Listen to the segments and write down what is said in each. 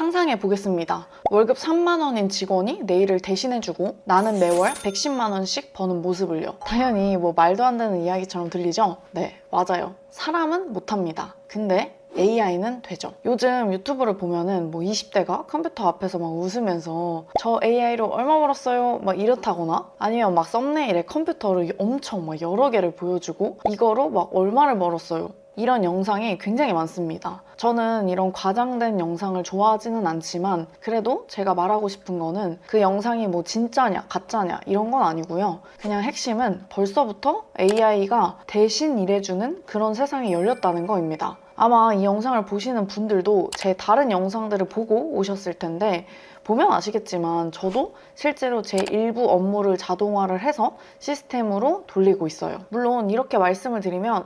상상해 보겠습니다. 월급 3만 원인 직원이 내 일을 대신해주고 나는 매월 110만 원씩 버는 모습을요. 당연히 뭐 말도 안 되는 이야기처럼 들리죠? 네, 맞아요. 사람은 못합니다. 근데 AI는 되죠. 요즘 유튜브를 보면은 뭐 20대가 컴퓨터 앞에서 막 웃으면서 저 AI로 얼마 벌었어요? 막 이렇다거나 아니면 막 썸네일에 컴퓨터를 엄청 막 여러 개를 보여주고 이거로 막 얼마를 벌었어요. 이런 영상이 굉장히 많습니다. 저는 이런 과장된 영상을 좋아하지는 않지만 그래도 제가 말하고 싶은 거는 그 영상이 뭐 진짜냐 가짜냐 이런 건 아니고요. 그냥 핵심은 벌써부터 AI가 대신 일해주는 그런 세상이 열렸다는 거입니다. 아마 이 영상을 보시는 분들도 제 다른 영상들을 보고 오셨을 텐데 보면 아시겠지만 저도 실제로 제 일부 업무를 자동화를 해서 시스템으로 돌리고 있어요. 물론 이렇게 말씀을 드리면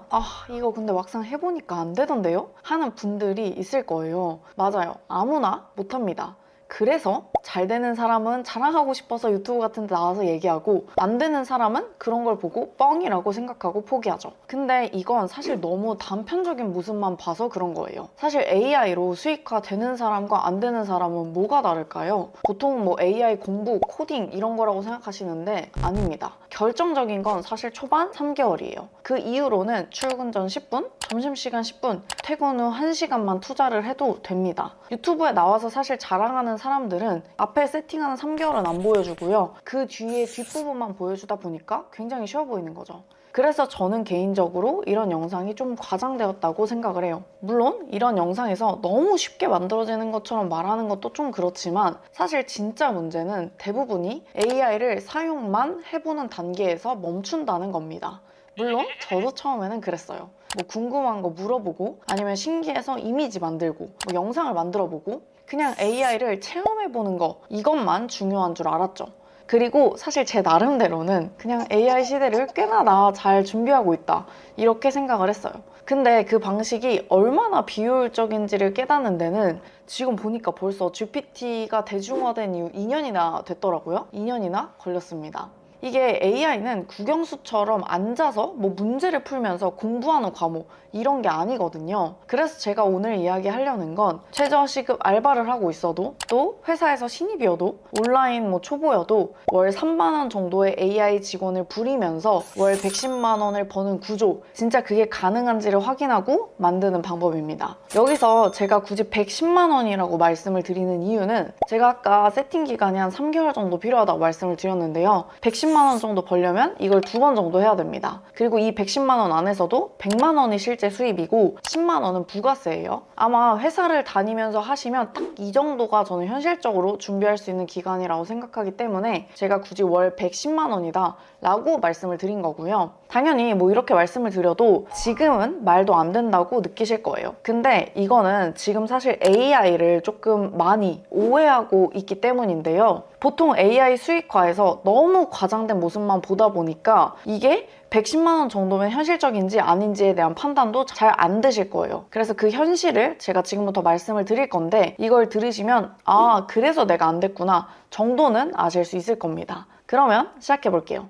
이거 근데 막상 해보니까 안 되던데요? 하는 분들이 있을 거예요. 맞아요. 아무나 못합니다. 그래서 잘 되는 사람은 자랑하고 싶어서 유튜브 같은 데 나와서 얘기하고 안 되는 사람은 그런 걸 보고 뻥이라고 생각하고 포기하죠. 근데 이건 사실 너무 단편적인 모습만 봐서 그런 거예요. 사실 AI로 수익화 되는 사람과 안 되는 사람은 뭐가 다를까요? 보통 뭐 AI 공부, 코딩 이런 거라고 생각하시는데 아닙니다. 결정적인 건 사실 초반 3개월이에요. 그 이후로는 출근 전 10분, 점심시간 10분, 퇴근 후 1시간만 투자를 해도 됩니다. 유튜브에 나와서 사실 자랑하는 사람들은 앞에 세팅하는 3개월은 안 보여주고요. 그 뒤에 뒷부분만 보여주다 보니까 굉장히 쉬워 보이는 거죠. 그래서 저는 개인적으로 이런 영상이 좀 과장되었다고 생각을 해요. 물론 이런 영상에서 너무 쉽게 만들어지는 것처럼 말하는 것도 좀 그렇지만 사실 진짜 문제는 대부분이 AI를 사용만 해보는 단계에서 멈춘다는 겁니다. 물론 저도 처음에는 그랬어요. 뭐 궁금한 거 물어보고 아니면 신기해서 이미지 만들고 뭐 영상을 만들어보고 그냥 AI를 체험해보는 거 이것만 중요한 줄 알았죠. 그리고 사실 제 나름대로는 그냥 AI 시대를 꽤나 나 잘 준비하고 있다 이렇게 생각을 했어요. 근데 그 방식이 얼마나 비효율적인지를 깨닫는 데는 지금 보니까 벌써 GPT가 대중화된 이후 2년이나 됐더라고요. 2년이나 걸렸습니다. 이게 AI는 국영수처럼 앉아서 뭐 문제를 풀면서 공부하는 과목 이런 게 아니거든요. 그래서 제가 오늘 이야기하려는 건 최저시급 알바를 하고 있어도 또 회사에서 신입이어도 온라인 뭐 초보여도 월 3만 원 정도의 AI 직원을 부리면서 월 110만 원을 버는 구조 진짜 그게 가능한지를 확인하고 만드는 방법입니다. 여기서 제가 굳이 110만 원이라고 말씀을 드리는 이유는 제가 아까 세팅 기간이 한 3개월 정도 필요하다고 말씀을 드렸는데요. 110만 원 정도 벌려면 이걸 2번 정도 해야 됩니다. 그리고 이 110만 원 안에서도 100만 원이 실제 수입이고 10만 원은 부가세예요. 아마 회사를 다니면서 하시면 딱 이 정도가 저는 현실적으로 준비할 수 있는 기간이라고 생각하기 때문에 제가 굳이 월 110만 원이다 라고 말씀을 드린 거고요. 당연히 뭐 이렇게 말씀을 드려도 지금은 말도 안 된다고 느끼실 거예요. 근데 이거는 지금 사실 AI를 조금 많이 오해하고 있기 때문인데요. 보통 AI 수익화에서 너무 과장된 모습만 보다 보니까 이게 110만 원 정도면 현실적인지 아닌지에 대한 판단도 잘 안 되실 거예요. 그래서 그 현실을 제가 지금부터 말씀을 드릴 건데 이걸 들으시면 그래서 내가 안 됐구나 정도는 아실 수 있을 겁니다. 그러면 시작해 볼게요.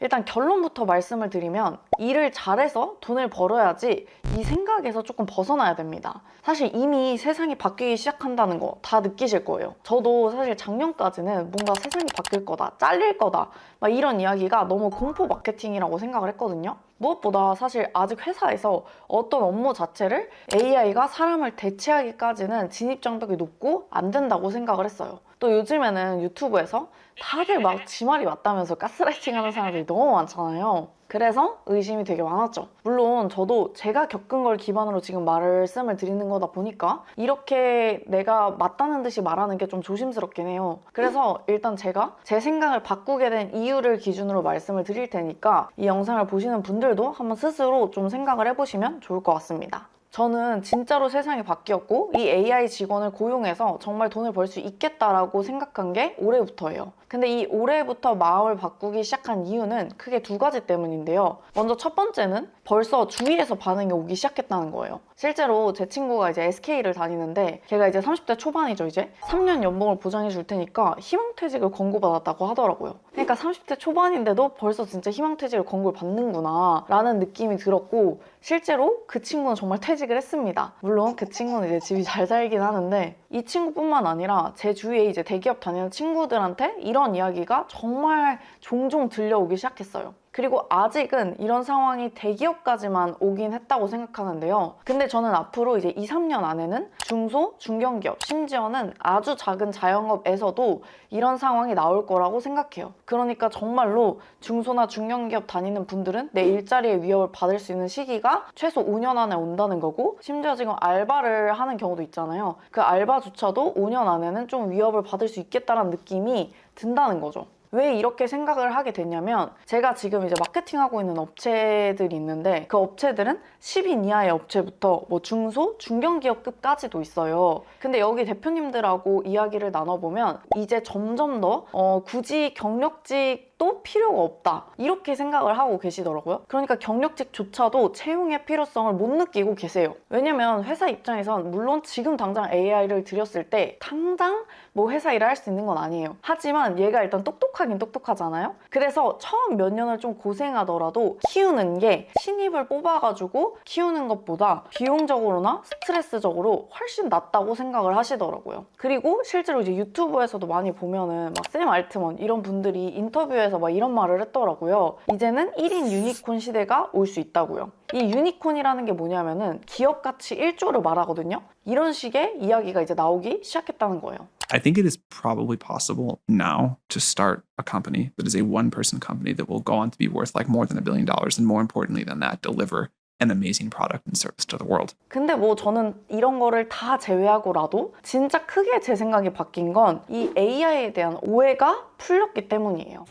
일단 결론부터 말씀을 드리면 일을 잘해서 돈을 벌어야지 이 생각에서 조금 벗어나야 됩니다. 사실 이미 세상이 바뀌기 시작한다는 거 다 느끼실 거예요. 저도 사실 작년까지는 뭔가 세상이 바뀔 거다, 잘릴 거다 막 이런 이야기가 너무 공포 마케팅이라고 생각을 했거든요. 무엇보다 사실 아직 회사에서 어떤 업무 자체를 AI가 사람을 대체하기까지는 진입장벽이 높고 안 된다고 생각을 했어요. 또 요즘에는 유튜브에서 다들 막 지 말이 맞다면서 가스라이팅 하는 사람들이 너무 많잖아요. 그래서 의심이 되게 많았죠. 물론 저도 제가 겪은 걸 기반으로 지금 말씀을 드리는 거다 보니까 이렇게 내가 맞다는 듯이 말하는 게 좀 조심스럽긴 해요. 그래서 일단 제가 제 생각을 바꾸게 된 이유를 기준으로 말씀을 드릴 테니까 이 영상을 보시는 분들도 한번 스스로 좀 생각을 해보시면 좋을 것 같습니다. 저는 진짜로 세상이 바뀌었고 이 AI 직원을 고용해서 정말 돈을 벌 수 있겠다라고 생각한 게 올해부터예요. 근데 이 올해부터 마음을 바꾸기 시작한 이유는 크게 두 가지 때문인데요. 먼저 첫 번째는 벌써 주위에서 반응이 오기 시작했다는 거예요. 실제로 제 친구가 이제 SK를 다니는데 걔가 이제 30대 초반이죠. 이제 3년 연봉을 보장해 줄 테니까 희망퇴직을 권고받았다고 하더라고요. 그러니까 30대 초반인데도 벌써 진짜 희망퇴직을 권고를 받는구나 라는 느낌이 들었고, 실제로 그 친구는 정말 퇴직을 했습니다. 물론 그 친구는 이제 집이 잘 살긴 하는데, 이 친구뿐만 아니라 제 주위에 이제 대기업 다니는 친구들한테 이런 이야기가 정말 종종 들려오기 시작했어요. 그리고 아직은 이런 상황이 대기업까지만 오긴 했다고 생각하는데요. 근데 저는 앞으로 이제 2, 3년 안에는 중소, 중견기업, 심지어는 아주 작은 자영업에서도 이런 상황이 나올 거라고 생각해요. 그러니까 정말로 중소나 중견기업 다니는 분들은 내 일자리의 위협을 받을 수 있는 시기가 최소 5년 안에 온다는 거고, 심지어 지금 알바를 하는 경우도 있잖아요. 그 알바조차도 5년 안에는 좀 위협을 받을 수 있겠다는 느낌이 든다는 거죠. 왜 이렇게 생각을 하게 됐냐면, 제가 지금 이제 마케팅하고 있는 업체들이 있는데 그 업체들은 10인 이하의 업체부터 뭐 중소, 중견기업급까지도 있어요. 근데 여기 대표님들하고 이야기를 나눠보면 이제 점점 더 굳이 경력직도 필요가 없다 이렇게 생각을 하고 계시더라고요. 그러니까 경력직조차도 채용의 필요성을 못 느끼고 계세요. 왜냐면 회사 입장에선 물론 지금 당장 AI를 들였을 때 당장 뭐 회사 일을 할 수 있는 건 아니에요. 하지만 얘가 일단 똑똑하긴 똑똑하잖아요. 그래서 처음 몇 년을 좀 고생하더라도 키우는 게 신입을 뽑아가지고 키우는 것보다 비용적으로나 스트레스적으로 훨씬 낫다고 생각을 하시더라고요. 그리고 실제로 이제 유튜브에서도 많이 보면은 막 샘 알트먼 이런 분들이 인터뷰에서 막 이런 말을 했더라고요. 이제는 1인 유니콘 시대가 올 수 있다고요. 이 유니콘이라는 게 뭐냐면은 기업 가치 1조를 말하거든요. 이런 식의 이야기가 이제 나오기 시작했다는 거예요. I think it is probably possible now to start a company that is a one-person company that will go on to be worth like more than $1 billion, and more importantly than that, deliver an amazing product and service to the world. 근데 뭐 저는 이런 거를 다 제외하고라도 진짜 크게 제 생각이 바뀐 건 이 AI에 대한 오해가 풀렸기 때문이에요.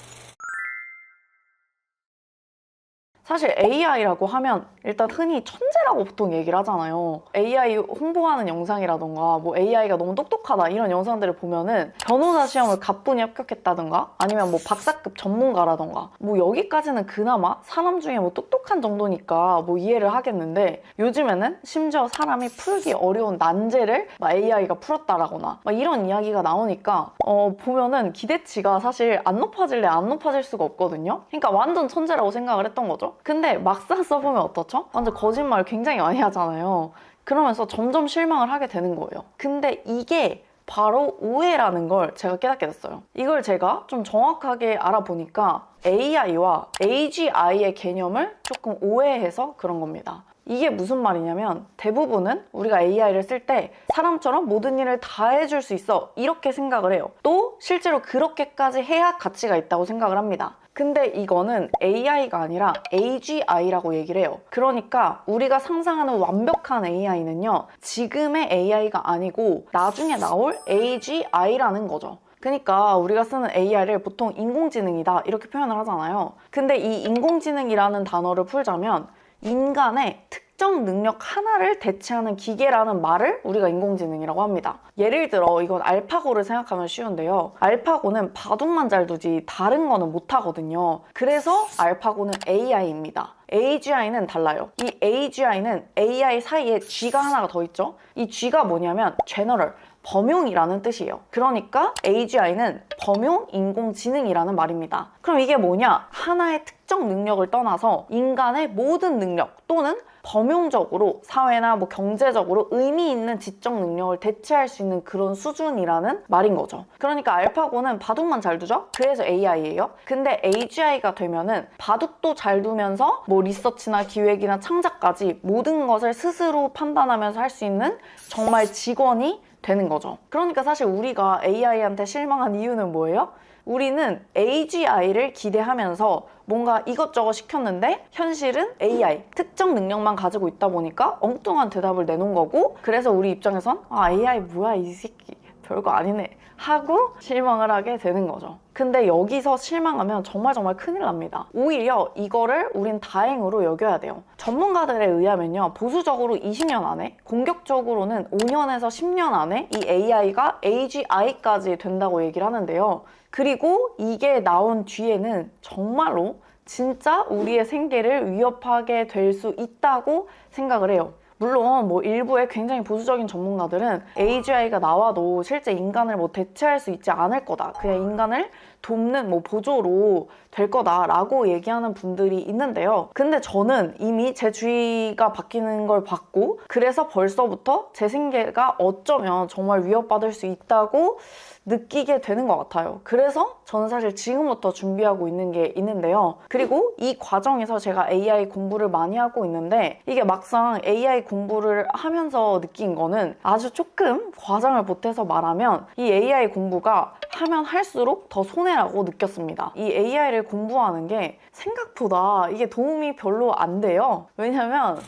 사실 AI라고 하면 일단 흔히 천재라고 보통 얘기를 하잖아요. AI 홍보하는 영상이라던가 뭐 AI가 너무 똑똑하다 이런 영상들을 보면은 변호사 시험을 가뿐히 합격했다던가 아니면 뭐 박사급 전문가라던가 뭐 여기까지는 그나마 사람 중에 뭐 똑똑한 정도니까 뭐 이해를 하겠는데, 요즘에는 심지어 사람이 풀기 어려운 난제를 막 AI가 풀었다라거나 막 이런 이야기가 나오니까 보면은 기대치가 사실 안 높아질래 안 높아질 수가 없거든요. 그러니까 완전 천재라고 생각을 했던 거죠. 근데 막상 써보면 어떻죠? 완전 거짓말 굉장히 많이 하잖아요. 그러면서 점점 실망을 하게 되는 거예요. 근데 이게 바로 오해라는 걸 제가 깨닫게 됐어요. 이걸 제가 좀 정확하게 알아보니까 AI와 AGI의 개념을 조금 오해해서 그런 겁니다. 이게 무슨 말이냐면, 대부분은 우리가 AI를 쓸 때 사람처럼 모든 일을 다 해줄 수 있어 이렇게 생각을 해요. 또 실제로 그렇게까지 해야 가치가 있다고 생각을 합니다. 근데 이거는 AI가 아니라 AGI라고 얘기를 해요. 그러니까 우리가 상상하는 완벽한 AI는요, 지금의 AI가 아니고 나중에 나올 AGI라는 거죠. 그러니까 우리가 쓰는 AI를 보통 인공지능이다 이렇게 표현을 하잖아요. 근데 이 인공지능이라는 단어를 풀자면 인간의 특정 능력 하나를 대체하는 기계라는 말을 우리가 인공지능이라고 합니다. 예를 들어 이건 알파고를 생각하면 쉬운데요. 알파고는 바둑만 잘 두지 다른 거는 못하거든요. 그래서 알파고는 AI입니다. AGI는 달라요. 이 AGI는 AI 사이에 G가 하나가 더 있죠. 이 G가 뭐냐면 General, 범용이라는 뜻이에요. 그러니까 AGI는 범용 인공지능이라는 말입니다. 그럼 이게 뭐냐? 하나의 특정 능력을 떠나서 인간의 모든 능력 또는 범용적으로 사회나 뭐 경제적으로 의미 있는 지적 능력을 대체할 수 있는 그런 수준이라는 말인 거죠. 그러니까 알파고는 바둑만 잘 두죠? 그래서 AI예요. 근데 AGI가 되면은 바둑도 잘 두면서 뭐 리서치나 기획이나 창작까지 모든 것을 스스로 판단하면서 할 수 있는 정말 직원이 되는 거죠. 그러니까 사실 우리가 AI한테 실망한 이유는 뭐예요? 우리는 AGI를 기대하면서 뭔가 이것저것 시켰는데 현실은 AI, 특정 능력만 가지고 있다 보니까 엉뚱한 대답을 내놓은 거고, 그래서 우리 입장에선 AI 뭐야 이 새끼 별거 아니네 하고 실망을 하게 되는 거죠. 근데 여기서 실망하면 정말 큰일 납니다. 오히려 이거를 우린 다행으로 여겨야 돼요. 전문가들에 의하면요, 보수적으로 20년 안에, 공격적으로는 5년에서 10년 안에 이 AI가 AGI까지 된다고 얘기를 하는데요. 그리고 이게 나온 뒤에는 정말로 진짜 우리의 생계를 위협하게 될 수 있다고 생각을 해요. 물론 뭐 일부의 굉장히 보수적인 전문가들은 AGI가 나와도 실제 인간을 뭐 대체할 수 있지 않을 거다. 그냥 인간을 돕는 뭐 보조로 될 거다라고 얘기하는 분들이 있는데요. 근데 저는 이미 제 주의가 바뀌는 걸 봤고, 그래서 벌써부터 제 생계가 어쩌면 정말 위협받을 수 있다고 느끼게 되는 것 같아요. 그래서 저는 사실 지금부터 준비하고 있는 게 있는데요. 그리고 이 과정에서 제가 AI 공부를 많이 하고 있는데, 이게 막상 AI 공부를 하면서 느낀 거는, 아주 조금 과장을 보태서 말하면 이 AI 공부가 하면 할수록 더 손해라고 느꼈습니다. 이 AI를 공부하는 게 생각보다 이게 도움이 별로 안 돼요. 왜냐면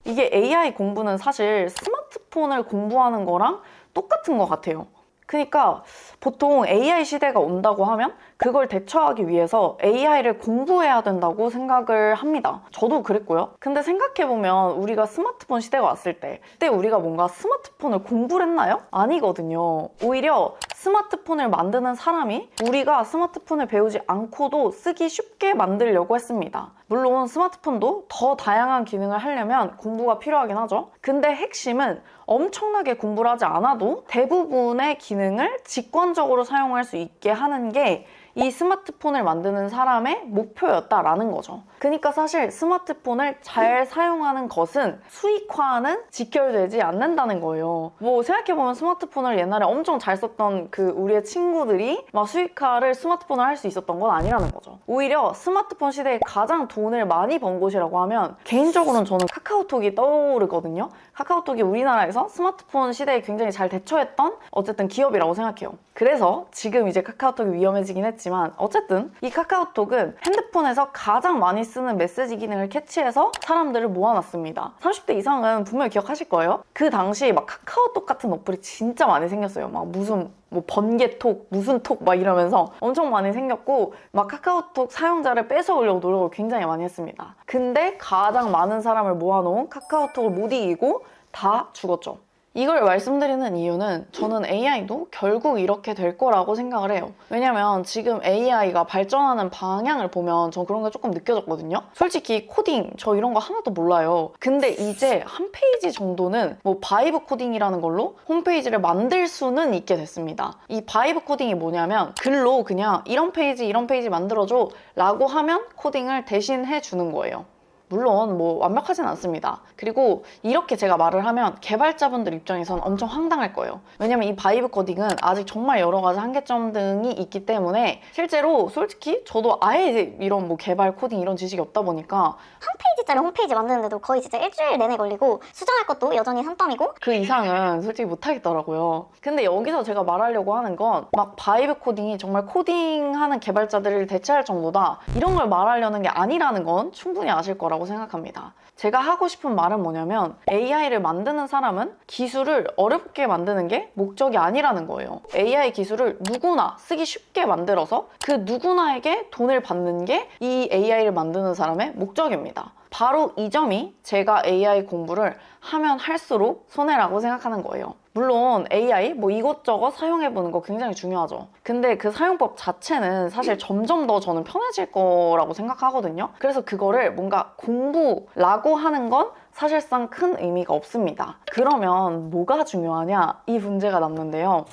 이게 AI 공부는 사실 스마트폰을 공부하는 거랑 똑같은 것 같아요. 그러니까 보통 AI 시대가 온다고 하면 그걸 대처하기 위해서 AI를 공부해야 된다고 생각을 합니다. 저도 그랬고요. 근데 생각해보면 우리가 스마트폰 시대가 왔을 때, 그때 우리가 뭔가 스마트폰을 공부를 했나요? 아니거든요. 오히려 스마트폰을 만드는 사람이 우리가 스마트폰을 배우지 않고도 쓰기 쉽게 만들려고 했습니다. 물론 스마트폰도 더 다양한 기능을 하려면 공부가 필요하긴 하죠. 근데 핵심은 엄청나게 공부를 하지 않아도 대부분의 기능을 직관적으로 사용할 수 있게 하는 게 이 스마트폰을 만드는 사람의 목표였다라는 거죠. 그러니까 사실 스마트폰을 잘 사용하는 것은 수익화는 직결되지 않는다는 거예요. 뭐 생각해보면 스마트폰을 옛날에 엄청 잘 썼던 그 우리의 친구들이 막 수익화를 스마트폰을 할 수 있었던 건 아니라는 거죠. 오히려 스마트폰 시대에 가장 돈을 많이 번 곳이라고 하면 개인적으로는 저는 카카오톡이 떠오르거든요. 카카오톡이 우리나라에서 스마트폰 시대에 굉장히 잘 대처했던 어쨌든 기업이라고 생각해요. 그래서 지금 이제 카카오톡이 위험해지긴 했지만 어쨌든 이 카카오톡은 핸드폰에서 가장 많이 쓰는 메시지 기능을 캐치해서 사람들을 모아놨습니다. 30대 이상은 분명히 기억하실 거예요. 그 당시 막 카카오톡 같은 어플이 진짜 많이 생겼어요. 막 무슨 뭐 번개톡, 무슨 톡 막 이러면서 엄청 많이 생겼고, 막 카카오톡 사용자를 뺏어오려고 노력을 굉장히 많이 했습니다. 근데 가장 많은 사람을 모아놓은 카카오톡을 못 이기고 다 죽었죠. 이걸 말씀드리는 이유는 저는 AI도 결국 이렇게 될 거라고 생각을 해요. 왜냐면 지금 AI가 발전하는 방향을 보면 전 그런 게 조금 느껴졌거든요. 솔직히 코딩 저 이런 거 하나도 몰라요. 근데 이제 한 페이지 정도는 뭐 바이브 코딩이라는 걸로 홈페이지를 만들 수는 있게 됐습니다. 이 바이브 코딩이 뭐냐면 글로 그냥 이런 페이지 만들어줘 라고 하면 코딩을 대신 해주는 거예요. 물론 뭐 완벽하진 않습니다. 그리고 이렇게 제가 말을 하면 개발자분들 입장에선 엄청 황당할 거예요. 왜냐면 이 바이브 코딩은 아직 정말 여러 가지 한계점 등이 있기 때문에 실제로 솔직히 저도 아예 이제 이런 뭐 개발 코딩 이런 지식이 없다 보니까 한 페이지짜리 홈페이지 만드는데도 거의 진짜 일주일 내내 걸리고 수정할 것도 여전히 산더미고 그 이상은 솔직히 못하겠더라고요. 근데 여기서 제가 말하려고 하는 건 막 바이브 코딩이 정말 코딩하는 개발자들을 대체할 정도다 이런 걸 말하려는 게 아니라는 건 충분히 아실 거라고 생각합니다. 제가 하고 싶은 말은 뭐냐면 AI를 만드는 사람은 기술을 어렵게 만드는 게 목적이 아니라는 거예요. AI 기술을 누구나 쓰기 쉽게 만들어서 그 누구나에게 돈을 받는 게 이 AI를 만드는 사람의 목적입니다. 바로 이 점이 제가 AI 공부를 하면 할수록 손해라고 생각하는 거예요. 물론 AI 뭐 이것저것 사용해보는 거 굉장히 중요하죠. 근데 그 사용법 자체는 사실 점점 더 저는 편해질 거라고 생각하거든요. 그래서 그거를 뭔가 공부라고 하는 건 사실상 큰 의미가 없습니다. 그러면 뭐가 중요하냐? 이 문제가 남는데요.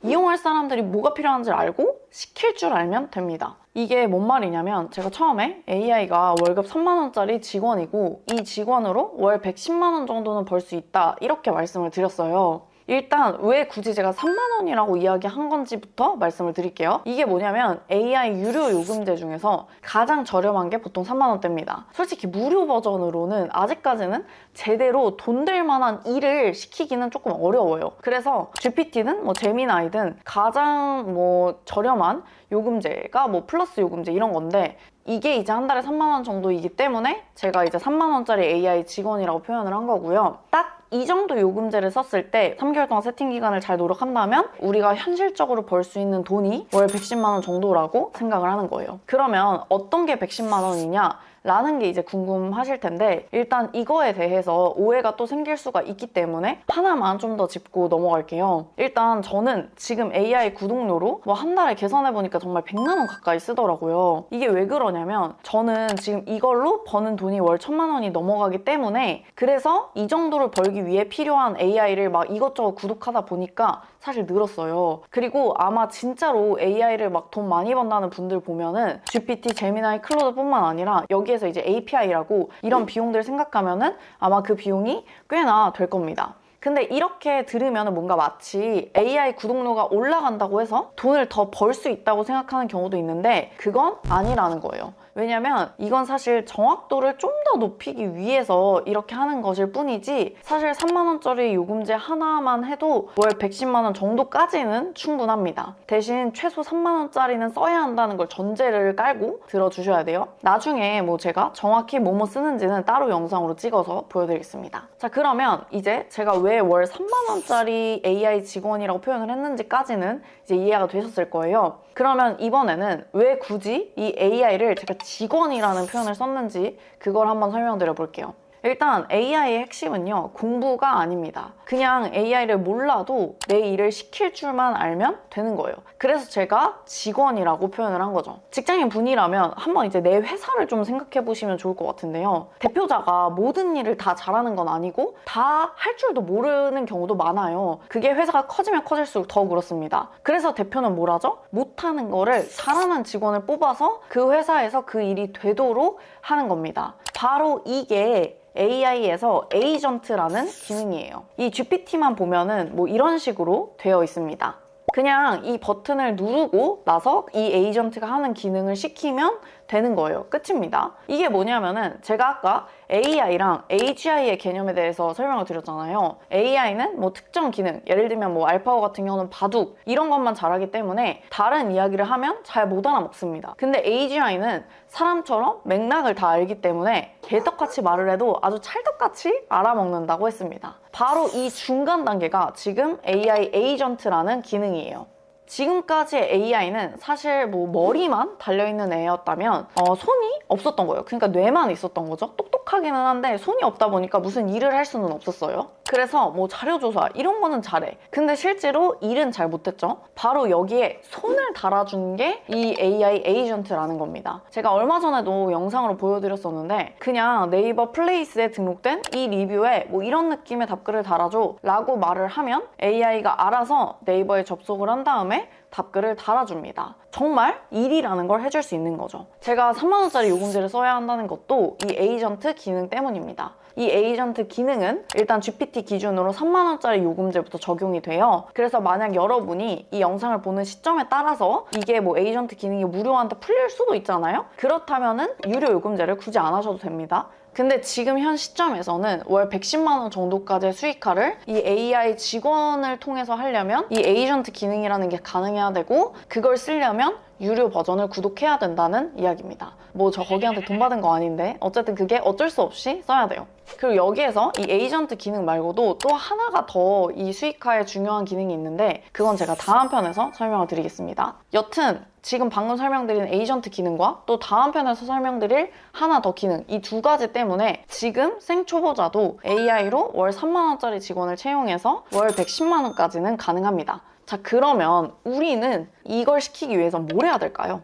이용할 사람들이 뭐가 필요한지 알고 시킬 줄 알면 됩니다. 이게 뭔 말이냐면 제가 처음에 AI가 월급 3만 원짜리 직원이고 이 직원으로 월 110만 원 정도는 벌 수 있다 이렇게 말씀을 드렸어요. 일단 왜 굳이 제가 3만 원이라고 이야기한 건지부터 말씀을 드릴게요. 이게 뭐냐면 AI 유료 요금제 중에서 가장 저렴한 게 보통 3만 원대입니다. 솔직히 무료 버전으로는 아직까지는 제대로 돈 될 만한 일을 시키기는 조금 어려워요. 그래서 GPT든 뭐 제미나이든 가장 뭐 저렴한 요금제가 뭐 플러스 요금제 이런 건데 이게 이제 한 달에 3만 원 정도이기 때문에 제가 이제 3만 원짜리 AI 직원이라고 표현을 한 거고요. 딱 이 정도 요금제를 썼을 때 3개월 동안 세팅 기간을 잘 노력한다면 우리가 현실적으로 벌 수 있는 돈이 월 110만 원 정도라고 생각을 하는 거예요. 그러면 어떤 게 110만 원이냐? 라는 게 이제 궁금하실 텐데 일단 이거에 대해서 오해가 또 생길 수가 있기 때문에 하나만 좀 더 짚고 넘어갈게요. 일단 저는 지금 AI 구독료로 뭐 한 달에 계산해보니까 정말 100만 원 가까이 쓰더라고요. 이게 왜 그러냐면 저는 지금 이걸로 버는 돈이 월 1000만 원이 넘어가기 때문에 그래서 이 정도를 벌기 위해 필요한 AI를 막 이것저것 구독하다 보니까 사실 늘었어요. 그리고 아마 진짜로 AI를 막 돈 많이 번다는 분들 보면은 GPT, 제미나이, 클로드뿐만 아니라 여기에서 이제 API라고 이런 비용들 생각하면은 아마 그 비용이 꽤나 될 겁니다. 근데 이렇게 들으면 뭔가 마치 AI 구독료가 올라간다고 해서 돈을 더 벌 수 있다고 생각하는 경우도 있는데 그건 아니라는 거예요. 왜냐면 이건 사실 정확도를 좀 더 높이기 위해서 이렇게 하는 것일 뿐이지 사실 3만 원짜리 요금제 하나만 해도 월 110만 원 정도까지는 충분합니다. 대신 최소 3만 원짜리는 써야 한다는 걸 전제를 깔고 들어주셔야 돼요. 나중에 뭐 제가 정확히 뭐뭐 쓰는지는 따로 영상으로 찍어서 보여드리겠습니다. 자, 그러면 이제 제가 왜 월 3만 원짜리 AI 직원이라고 표현을 했는지까지는 이제 이해가 되셨을 거예요. 그러면 이번에는 왜 굳이 이 AI를 제가 직원이라는 표현을 썼는지 그걸 한번 설명드려 볼게요. 일단 AI의 핵심은요, 공부가 아닙니다. 그냥 AI를 몰라도 내 일을 시킬 줄만 알면 되는 거예요. 그래서 제가 직원이라고 표현을 한 거죠. 직장인 분이라면 한번 이제 내 회사를 좀 생각해 보시면 좋을 것 같은데요. 대표자가 모든 일을 다 잘하는 건 아니고 다 할 줄도 모르는 경우도 많아요. 그게 회사가 커지면 커질수록 더 그렇습니다. 그래서 대표는 뭘 하죠? 못하는 거를 잘하는 직원을 뽑아서 그 회사에서 그 일이 되도록 하는 겁니다. 바로 이게 AI에서 에이전트라는 기능이에요. 이 GPT만 보면은 뭐 이런 식으로 되어 있습니다. 그냥 이 버튼을 누르고 나서 이 에이전트가 하는 기능을 시키면 되는 거예요. 끝입니다. 이게 뭐냐면은 제가 아까 AI랑 AGI의 개념에 대해서 설명을 드렸잖아요. AI는 뭐 특정 기능, 예를 들면 뭐 알파고 같은 경우는 바둑 이런 것만 잘하기 때문에 다른 이야기를 하면 잘 못 알아먹습니다. 근데 AGI는 사람처럼 맥락을 다 알기 때문에 개떡같이 말을 해도 아주 찰떡같이 알아먹는다고 했습니다. 바로 이 중간 단계가 지금 AI 에이전트라는 기능이에요. 지금까지의 AI는 사실 뭐 머리만 달려있는 애였다면 손이 없었던 거예요. 그러니까 뇌만 있었던 거죠. 똑똑하기는 한데 손이 없다 보니까 무슨 일을 할 수는 없었어요. 그래서 뭐 자료조사 이런 거는 잘해. 근데 실제로 일은 잘 못했죠. 바로 여기에 손을 달아준 게 이 AI 에이전트라는 겁니다. 제가 얼마 전에도 영상으로 보여드렸었는데 그냥 네이버 플레이스에 등록된 이 리뷰에 뭐 이런 느낌의 답글을 달아줘 라고 말을 하면 AI가 알아서 네이버에 접속을 한 다음에 답글을 달아줍니다. 정말 일이라는 걸 해줄 수 있는 거죠. 제가 3만 원짜리 요금제를 써야 한다는 것도 이 에이전트 기능 때문입니다. 이 에이전트 기능은 일단 GPT 기준으로 3만 원짜리 요금제부터 적용이 돼요. 그래서 만약 여러분이 이 영상을 보는 시점에 따라서 이게 뭐 에이전트 기능이 무료한테 풀릴 수도 있잖아요. 그렇다면은 유료 요금제를 굳이 안 하셔도 됩니다. 근데 지금 현 시점에서는 월 110만 원 정도까지의 수익화를 이 AI 직원을 통해서 하려면 이 에이전트 기능이라는 게 가능해야 되고 그걸 쓰려면 유료 버전을 구독해야 된다는 이야기입니다. 뭐 저 거기한테 돈 받은 거 아닌데 어쨌든 그게 어쩔 수 없이 써야 돼요. 그리고 여기에서 이 에이전트 기능 말고도 또 하나가 더 이 수익화에 중요한 기능이 있는데 그건 제가 다음 편에서 설명을 드리겠습니다. 여튼 지금 방금 설명드린 에이전트 기능과 또 다음 편에서 설명드릴 하나 더 기능 이 두 가지 때문에 지금 생초보자도 AI로 월 3만 원짜리 직원을 채용해서 월 110만 원까지는 가능합니다. 자, 그러면 우리는 이걸 시키기 위해서 뭘 해야 될까요?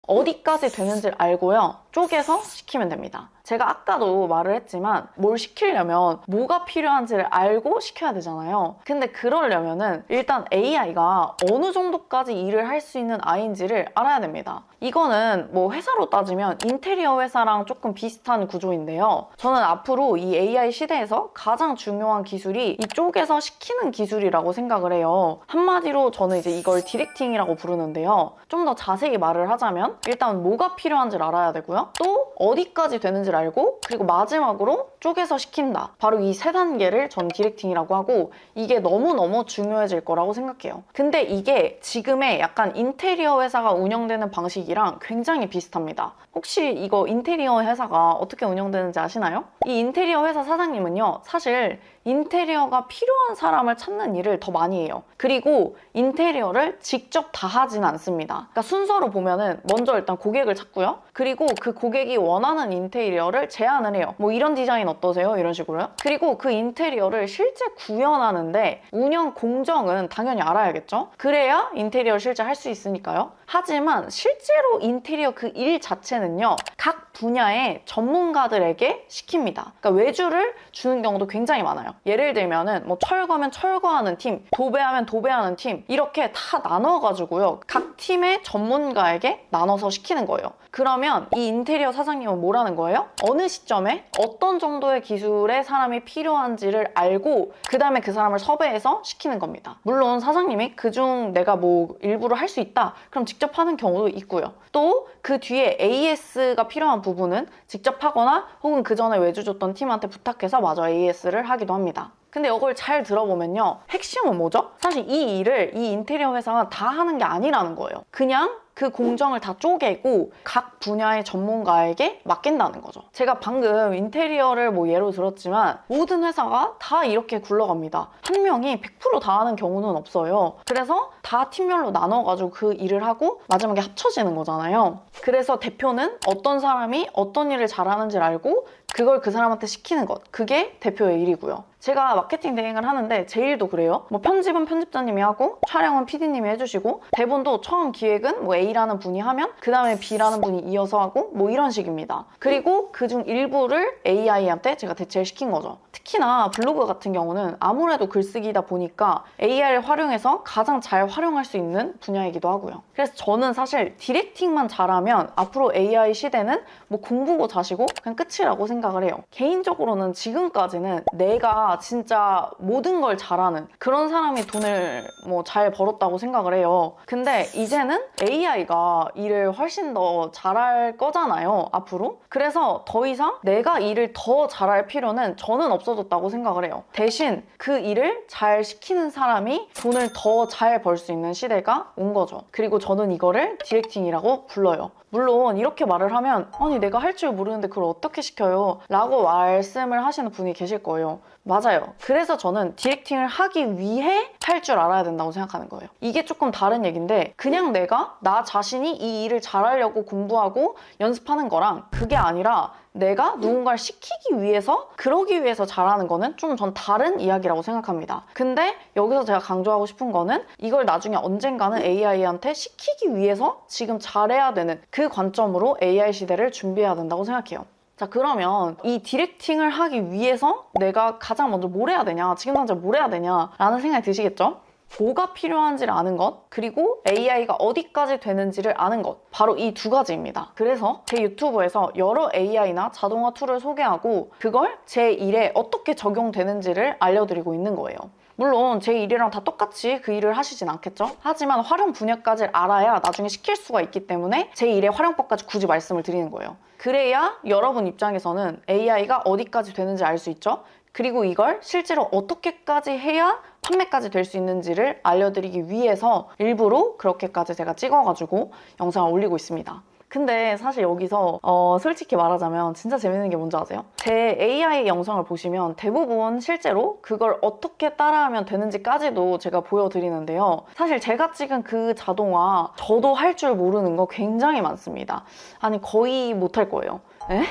어디까지 되는지를 알고요. 쪼개서 시키면 됩니다. 제가 아까도 말을 했지만 뭘 시키려면 뭐가 필요한지를 알고 시켜야 되잖아요. 근데 그러려면은 일단 AI가 어느 정도까지 일을 할 수 있는 아이인지를 알아야 됩니다. 이거는 뭐 회사로 따지면 인테리어 회사랑 조금 비슷한 구조인데요. 저는 앞으로 이 AI 시대에서 가장 중요한 기술이 이쪽에서 시키는 기술이라고 생각을 해요. 한마디로 저는 이제 이걸 디렉팅이라고 부르는데요. 좀 더 자세히 말을 하자면 일단 뭐가 필요한지를 알아야 되고요. 또 어디까지 되는지를 알고 그리고 마지막으로 쪼개서 시킨다. 바로 이 세 단계를 전 디렉팅이라고 하고 이게 너무너무 중요해질 거라고 생각해요. 근데 이게 지금의 약간 인테리어 회사가 운영되는 방식이랑 굉장히 비슷합니다. 혹시 이거 인테리어 회사가 어떻게 운영되는지 아시나요? 이 인테리어 회사 사장님은요, 사실 인테리어가 필요한 사람을 찾는 일을 더 많이 해요. 그리고 인테리어를 직접 다 하진 않습니다. 그러니까 순서로 보면은 먼저 일단 고객을 찾고요. 그리고 그 고객이 원하는 인테리어를 제안을 해요. 뭐 이런 디자인 어떠세요? 이런 식으로요. 그리고 그 인테리어를 실제 구현하는데 운영 공정은 당연히 알아야겠죠? 그래야 인테리어를 실제 할 수 있으니까요. 하지만 실제로 인테리어 그 일 자체는요, 각 분야의 전문가들에게 시킵니다. 그러니까 외주를 주는 경우도 굉장히 많아요. 예를 들면은 뭐 철거면 철거하는 팀, 도배하면 도배하는 팀, 이렇게 다 나눠가지고요, 각 팀의 전문가에게 나눠서 시키는 거예요. 그러면 이 인테리어 사장님은 뭐라는 거예요? 어느 시점에 어떤 정도의 기술의 사람이 필요한지를 알고 그 다음에 그 사람을 섭외해서 시키는 겁니다. 물론 사장님이 그중 내가 뭐 일부러 할 수 있다, 그럼 직접 하는 경우도 있고요. 또 그 뒤에 AS가 필요한 부분은 직접 하거나 혹은 그 전에 외주 줬던 팀한테 부탁해서 마저 AS를 하기도 합니다. 근데 이걸 잘 들어보면요, 핵심은 뭐죠? 사실 이 일을 이 인테리어 회사가 다 하는 게 아니라는 거예요. 그냥 그 공정을 다 쪼개고 각 분야의 전문가에게 맡긴다는 거죠. 제가 방금 인테리어를 뭐 예로 들었지만 모든 회사가 다 이렇게 굴러갑니다. 한 명이 100% 다 하는 경우는 없어요. 그래서 다 팀별로 나눠가지고 그 일을 하고 마지막에 합쳐지는 거잖아요. 그래서 대표는 어떤 사람이 어떤 일을 잘하는지를 알고 그걸 그 사람한테 시키는 것, 그게 대표의 일이고요. 제가 마케팅 대행을 하는데 제 일도 그래요. 뭐 편집은 편집자님이 하고 촬영은 PD님이 해주시고 대본도 처음 기획은 뭐 A라는 분이 하면 그 다음에 B라는 분이 이어서 하고 뭐 이런 식입니다. 그리고 그중 일부를 AI한테 제가 대체를 시킨 거죠. 특히나 블로그 같은 경우는 아무래도 글쓰기다 보니까 AI를 활용해서 가장 잘 활용할 수 있는 분야이기도 하고요. 그래서 저는 사실 디렉팅만 잘하면 앞으로 AI 시대는 뭐 공부고 자시고 그냥 끝이라고 생각을 해요. 개인적으로는 지금까지는 내가 진짜 모든 걸 잘하는 그런 사람이 돈을 뭐 잘 벌었다고 생각을 해요. 근데 이제는 AI가 일을 훨씬 더 잘할 거잖아요, 앞으로. 그래서 더 이상 내가 일을 더 잘할 필요는 저는 없어졌다고 생각을 해요. 대신 그 일을 잘 시키는 사람이 돈을 더 잘 벌 수 있는 시대가 온 거죠. 그리고 저는 이거를 디렉팅이라고 불러요. 물론 이렇게 말을 하면 아니 내가 할 줄 모르는데 그걸 어떻게 시켜요? 라고 말씀을 하시는 분이 계실 거예요. 맞아요. 그래서 저는 디렉팅을 하기 위해 할 줄 알아야 된다고 생각하는 거예요. 이게 조금 다른 얘기인데 그냥 내가 나 자신이 이 일을 잘하려고 공부하고 연습하는 거랑 그게 아니라 내가 누군가를 시키기 위해서 그러기 위해서 잘하는 거는 좀 전 다른 이야기라고 생각합니다. 근데 여기서 제가 강조하고 싶은 거는 이걸 나중에 언젠가는 AI한테 시키기 위해서 지금 잘해야 되는 그 관점으로 AI 시대를 준비해야 된다고 생각해요. 자, 그러면 이 디렉팅을 하기 위해서 내가 가장 먼저 뭘 해야 되냐, 지금 당장 뭘 해야 되냐 라는 생각이 드시겠죠? 뭐가 필요한지를 아는 것, 그리고 AI가 어디까지 되는지를 아는 것, 바로 이 두 가지입니다. 그래서 제 유튜브에서 여러 AI나 자동화 툴을 소개하고 그걸 제 일에 어떻게 적용되는지를 알려드리고 있는 거예요. 물론 제 일이랑 다 똑같이 그 일을 하시진 않겠죠? 하지만 활용 분야까지 알아야 나중에 시킬 수가 있기 때문에 제 일의 활용법까지 굳이 말씀을 드리는 거예요. 그래야 여러분 입장에서는 AI가 어디까지 되는지 알 수 있죠? 그리고 이걸 실제로 어떻게까지 해야 판매까지 될 수 있는지를 알려드리기 위해서 일부러 그렇게까지 제가 찍어가지고 영상을 올리고 있습니다. 근데 사실 여기서 솔직히 말하자면 진짜 재밌는 게 뭔지 아세요? 제 AI 영상을 보시면 대부분 실제로 그걸 어떻게 따라하면 되는지까지도 제가 보여드리는데요. 사실 제가 찍은 그 자동화 저도 할 줄 모르는 거 굉장히 많습니다. 아니 거의 못할 거예요. 에?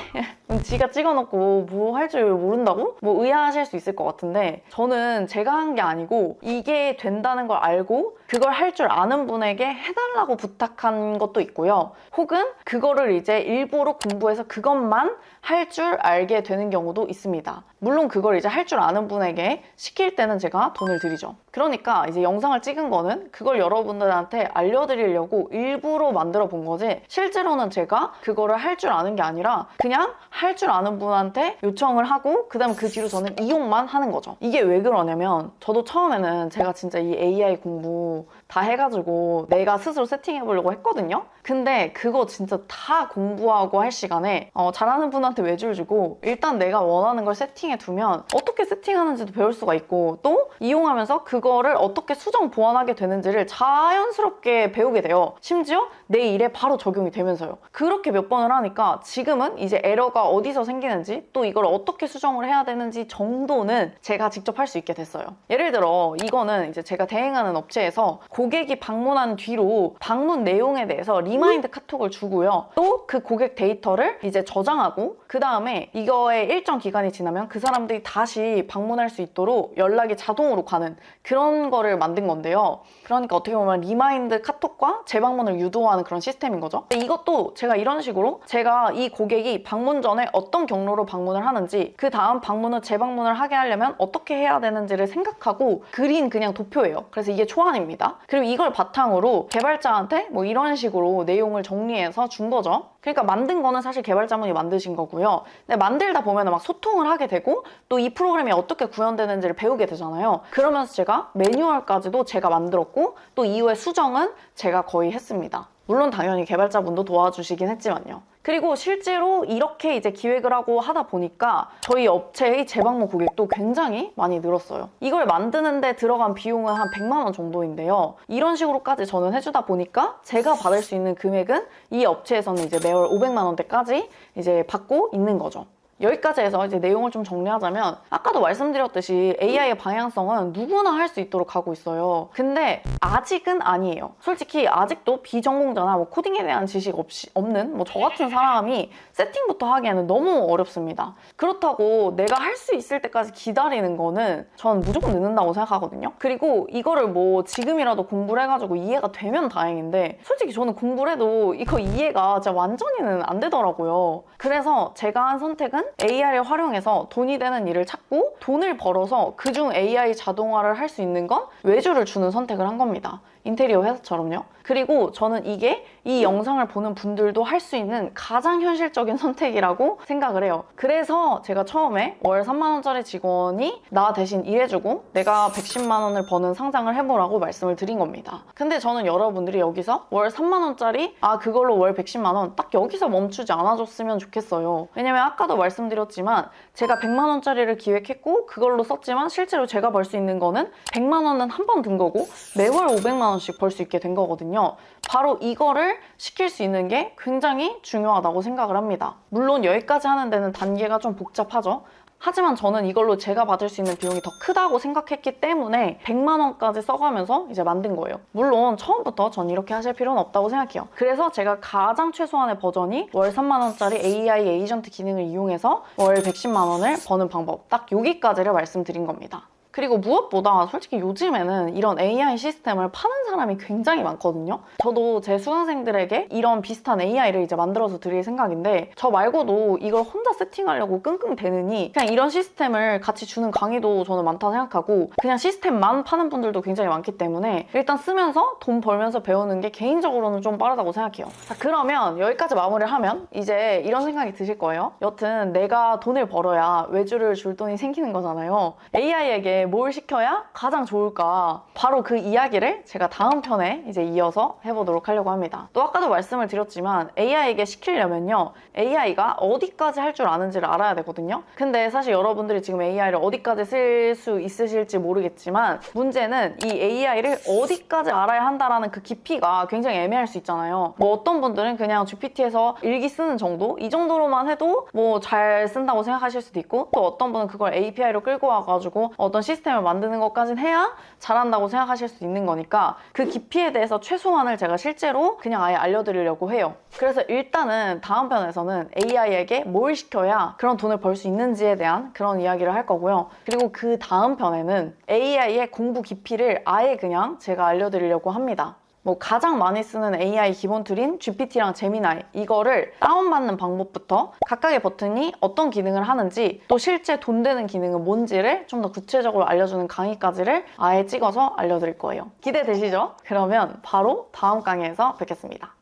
지가 찍어놓고 뭐 할 줄 모른다고? 뭐 의아하실 수 있을 것 같은데 저는 제가 한 게 아니고 이게 된다는 걸 알고 그걸 할 줄 아는 분에게 해달라고 부탁한 것도 있고요. 혹은 그거를 이제 일부러 공부해서 그것만 할 줄 알게 되는 경우도 있습니다. 물론 그걸 이제 할 줄 아는 분에게 시킬 때는 제가 돈을 드리죠. 그러니까 이제 영상을 찍은 거는 그걸 여러분들한테 알려드리려고 일부러 만들어 본 거지 실제로는 제가 그거를 할 줄 아는 게 아니라 그냥 할 줄 아는 분한테 요청을 하고 그다음 그 뒤로 저는 이용만 하는 거죠. 이게 왜 그러냐면 저도 처음에는 제가 진짜 이 AI 공부 다 해가지고 내가 스스로 세팅해보려고 했거든요. 근데 그거 진짜 다 공부하고 할 시간에 잘하는 분한테 외주를 주고 일단 내가 원하는 걸 세팅해두면 어떻게 세팅하는지도 배울 수가 있고 또 이용하면서 그거를 어떻게 수정 보완하게 되는지를 자연스럽게 배우게 돼요. 심지어 내 일에 바로 적용이 되면서요. 그렇게 몇 번을 하니까 지금은 이제 에러가 어디서 생기는지 또 이걸 어떻게 수정을 해야 되는지 정도는 제가 직접 할 수 있게 됐어요. 예를 들어 이거는 이제 제가 대행하는 업체에서 고객이 방문한 뒤로 방문 내용에 대해서 리마인드 카톡을 주고요. 또 그 고객 데이터를 이제 저장하고 그 다음에 이거의 일정 기간이 지나면 그 사람들이 다시 방문할 수 있도록 연락이 자동으로 가는 그런 거를 만든 건데요. 그러니까 어떻게 보면 리마인드 카톡과 재방문을 유도하는 그런 시스템인 거죠. 이것도 제가 이런 식으로 제가 이 고객이 방문 전에 어떤 경로로 방문을 하는지 그 다음 방문 후 재방문을 하게 하려면 어떻게 해야 되는지를 생각하고 그린 그냥 도표예요. 그래서 이게 초안입니다. 그리고 이걸 바탕으로 개발자한테 뭐 이런 식으로 내용을 정리해서 준 거죠. 그러니까 만든 거는 사실 개발자분이 만드신 거고요. 근데 만들다 보면 막 소통을 하게 되고 또 이 프로그램이 어떻게 구현되는지를 배우게 되잖아요. 그러면서 제가 매뉴얼까지도 제가 만들었고 또 이후에 수정은 제가 거의 했습니다. 물론 당연히 개발자분도 도와주시긴 했지만요. 그리고 실제로 이렇게 이제 기획을 하고 하다 보니까 저희 업체의 재방문 고객도 굉장히 많이 늘었어요. 이걸 만드는데 들어간 비용은 한 100만 원 정도인데요. 이런 식으로까지 저는 해주다 보니까 제가 받을 수 있는 금액은 이 업체에서는 이제 매월 500만 원대까지 이제 받고 있는 거죠. 여기까지 해서 이제 내용을 좀 정리하자면 아까도 말씀드렸듯이 AI의 방향성은 누구나 할 수 있도록 하고 있어요. 근데 아직은 아니에요. 솔직히 아직도 비전공자나 뭐 코딩에 대한 지식 없는 뭐 저 같은 사람이 세팅부터 하기에는 너무 어렵습니다. 그렇다고 내가 할 수 있을 때까지 기다리는 거는 전 무조건 늦는다고 생각하거든요. 그리고 이거를 뭐 지금이라도 공부를 해가지고 이해가 되면 다행인데 솔직히 저는 공부를 해도 이거 이해가 진짜 완전히는 안 되더라고요. 그래서 제가 한 선택은 AI를 활용해서 돈이 되는 일을 찾고 돈을 벌어서 그중 AI 자동화를 할 수 있는 건 외주를 주는 선택을 한 겁니다. 인테리어 회사처럼요. 그리고 저는 이게 이 영상을 보는 분들도 할 수 있는 가장 현실적인 선택이라고 생각을 해요. 그래서 제가 처음에 월 3만 원짜리 직원이 나 대신 일해주고 내가 110만 원을 버는 상상을 해보라고 말씀을 드린 겁니다. 근데 저는 여러분들이 여기서 월 3만 원짜리 그걸로 월 110만 원 딱 여기서 멈추지 않아줬으면 좋겠어요. 왜냐면 아까도 말씀드렸지만 제가 100만 원짜리를 기획했고 그걸로 썼지만 실제로 제가 벌 수 있는 거는 100만 원은 한 번 든 거고 매월 500만 원씩 벌 수 있게 된 거거든요. 바로 이거를 시킬 수 있는 게 굉장히 중요하다고 생각을 합니다. 물론 여기까지 하는 데는 단계가 좀 복잡하죠. 하지만 저는 이걸로 제가 받을 수 있는 비용이 더 크다고 생각했기 때문에 100만 원까지 써가면서 이제 만든 거예요. 물론 처음부터 전 이렇게 하실 필요는 없다고 생각해요. 그래서 제가 가장 최소한의 버전이 월 3만 원짜리 AI 에이전트 기능을 이용해서 월 110만 원을 버는 방법 딱 여기까지를 말씀드린 겁니다. 그리고 무엇보다 솔직히 요즘에는 이런 AI 시스템을 파는 사람이 굉장히 많거든요. 저도 제 수강생들에게 이런 비슷한 AI를 이제 만들어서 드릴 생각인데 저 말고도 이걸 혼자 세팅하려고 끙끙 대느니 그냥 이런 시스템을 같이 주는 강의도 저는 많다 생각하고 그냥 시스템만 파는 분들도 굉장히 많기 때문에 일단 쓰면서 돈 벌면서 배우는 게 개인적으로는 좀 빠르다고 생각해요. 자, 그러면 여기까지 마무리를 하면 이제 이런 생각이 드실 거예요. 여튼 내가 돈을 벌어야 외주를 줄 돈이 생기는 거잖아요. AI에게 뭘 시켜야 가장 좋을까? 바로 그 이야기를 제가 다음 편에 이제 이어서 해보도록 하려고 합니다. 또 아까도 말씀을 드렸지만 AI에게 시키려면요. AI가 어디까지 할 줄 아는지를 알아야 되거든요. 근데 사실 여러분들이 지금 AI를 어디까지 쓸 수 있으실지 모르겠지만 문제는 이 AI를 어디까지 알아야 한다라는 그 깊이가 굉장히 애매할 수 있잖아요. 뭐 어떤 분들은 그냥 GPT에서 일기 쓰는 정도? 이 정도로만 해도 뭐 잘 쓴다고 생각하실 수도 있고 또 어떤 분은 그걸 API로 끌고 와가지고 어떤 시스템을 만드는 것까진 해야 잘한다고 생각하실 수 있는 거니까 그 깊이에 대해서 최소한을 제가 실제로 그냥 아예 알려드리려고 해요. 그래서 일단은 다음 편에서는 AI에게 뭘 시켜야 그런 돈을 벌 수 있는지에 대한 그런 이야기를 할 거고요. 그리고 그 다음 편에는 AI의 공부 깊이를 아예 그냥 제가 알려드리려고 합니다. 뭐 가장 많이 쓰는 AI 기본 툴인 GPT랑 제미나이 이거를 다운받는 방법부터 각각의 버튼이 어떤 기능을 하는지 또 실제 돈 되는 기능은 뭔지를 좀 더 구체적으로 알려주는 강의까지를 아예 찍어서 알려드릴 거예요. 기대되시죠? 그러면 바로 다음 강의에서 뵙겠습니다.